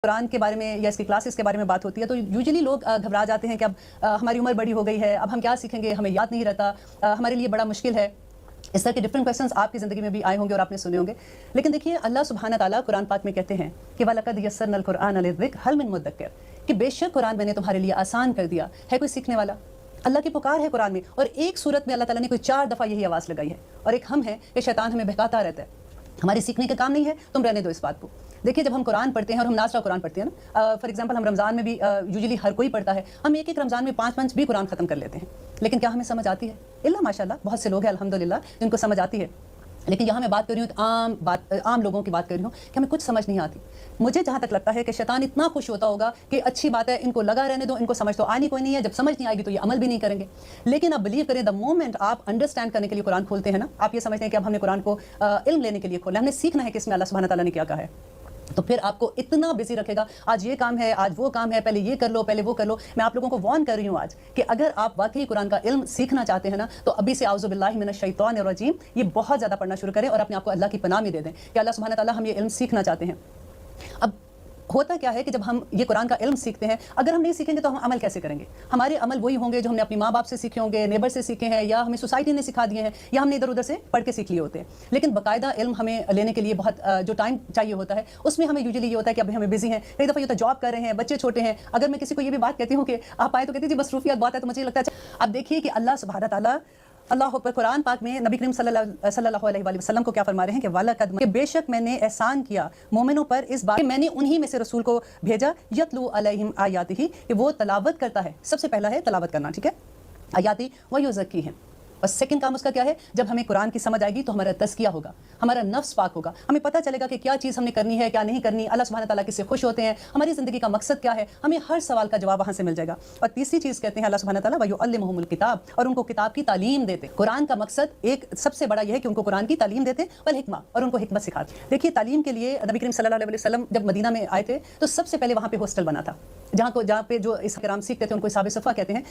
कुरान के बारे में या इसकी क्लासेस के बारे में बात होती है तो यूजुअली लोग घबरा जाते हैं कि अब हमारी उम्र बड़ी हो गई है, अब हम क्या सीखेंगे, हमें याद नहीं रहता, हमारे लिए बड़ा मुश्किल है। इस तरह के डिफरेंट क्वेश्चंस आपकी ज़िंदगी में भी आए होंगे और आपने सुने होंगे। लेकिन देखिए, अल्लाह सुब्हाना ताला कुरान पाक में कहते हैं कि वलक़द यस्सरनल कुरआन लिज़्ज़िक्र हल मिन मुद्दक्किर, कि बेशक कुरान मैंने तुम्हारे लिए आसान कर दिया, है कोई सीखने वाला। अल्लाह की पुकार है कुरान में, और एक सूरत में अल्लाह ताला ने कोई 4 दफ़ा यही आवाज़ लगाई है, और एक हम है कि शैतान हमें बहकाता रहता है, हमारे सीखने का काम नहीं है, तुम रहने दो इस बात को। देखिए, जब हम कुरान पढ़ते हैं और हम नाज़रा कुरान पढ़ते हैं ना, फॉर एग्जांपल हम रमज़ान में भी यूजुअली हर कोई पढ़ता है, हम एक रमज़ान में 5 भी कुरान ख़त्म कर लेते हैं। लेकिन क्या हमें समझ आती है? इल्ला माशाल्लाह बहुत से लोग हैं अल्हम्दुलिल्लाह जिनको समझ आती है। लेकिन यहाँ मैं बात कर रही हूँ आम लोगों की बात कर रही हूँ कि हमें कुछ समझ नहीं आती। मुझे जहाँ तक लगता है कि शैतान इतना खुश होता होगा कि अच्छी बात है, इनको लगा रहने दो, इनको समझ तो आनी कोई नहीं है, जब समझ नहीं आएगी तो ये अमल भी नहीं करेंगे। लेकिन आप बिलीव करें, द मोमेंट आप अंडरस्टैंड करने के लिए कुरान खोलते हैं ना, आप ये समझते हैं कि अब हमने कुरान को इल्म लेने के लिए खोला, हमने सीखना है कि इसमें अल्लाह सुब्हाना ताला ने क्या कहा है, तो फिर आपको इतना बिजी रखेगा, आज ये काम है, आज वो काम है, पहले ये कर लो, पहले वो कर लो। मैं आप लोगों को वार्न कर रही हूँ आज कि अगर आप वाकई कुरान का इल्म सीखना चाहते हैं ना, तो अभी से आउज़ु बिल्लाहि मिनश शैतानिर रजीम ये बहुत ज़्यादा पढ़ना शुरू करें और अपने आप को अल्लाह की पनाह में दे दें कि अल्लाह सुब्हाना ताला हम ये इल्म सीखना चाहते हैं। अब होता क्या है कि जब हम ये कुरान का इल्म सीखते हैं, अगर हम नहीं सीखेंगे तो हम अमल कैसे करेंगे? हमारे अमल वही होंगे जो हमने अपने माँ बाप से सीखे होंगे, नेबर से सीखे हैं, या हमें सोसाइटी ने सिखा दिए हैं, या हमने इधर उधर से पढ़ के सीख लिए होते हैं। लेकिन बाकायदा इल्म हमें लेने के लिए बहुत जो टाइम चाहिए होता है, उसमें हमें यूजुअली ये होता है कि अभी हमें बिजी हैं, कई दफ़ा ये तो जॉब कर रहे हैं, बच्चे छोटे हैं। अगर मैं किसी को ये भी बात कहती हूँ कि आप आए तो कहती जी मसरूफियत बहुत है, तो मुझे लगता है। अब देखिए कि अल्लाह सुब्हाना ताला अल्लाह पर कुरान पाक में नबी करीम सल्लल्लाहु अलैहि वसल्लम को क्या फरमा रहे हैं कि वलक़द कि बेशक मैंने एहसान किया मोमिनों पर इस बात, मैंने उन्हीं में से रसूल को भेजा यतलू अलैहिम आयातिही, कि वो तलावत करता है। सबसे पहला है तलावत करना, ठीक है, आयाती व युज़क्कीहिम। और सेकंड काम उसका क्या है? जब हमें कुरान की समझ आएगी तो हमारा तज़किया होगा, हमारा नफ्स पाक होगा, हमें पता चलेगा कि क्या चीज़ हमने करनी है, क्या नहीं करनी, अल्लाह सुब्हाना ताला किससे खुश होते हैं, हमारी ज़िंदगी का मकसद क्या है, हमें हर सवाल का जवाब वहाँ से मिल जाएगा। और तीसरी चीज़ कहते हैं अल्लाह सुब्हाना ताला वयुअल्लिमुहुमुल किताब, और उनको किताब की तालीम देते। कुरान का मकसद एक सबसे बड़ा यह है कि उनको कुरान की तालीम देते, वल हिकमा, और उनको हिकमत सिखाते। देखिए, तालीम के लिए नबी करीम सल्लल्लाहु अलैहि वसल्लम जब मदीना में आए थे तो सबसे पहले वहाँ पे हॉस्टल बना था, जहाँ पे जो इस किराम सीखते थे उनको हिसाब सफ़ा कहते हैं।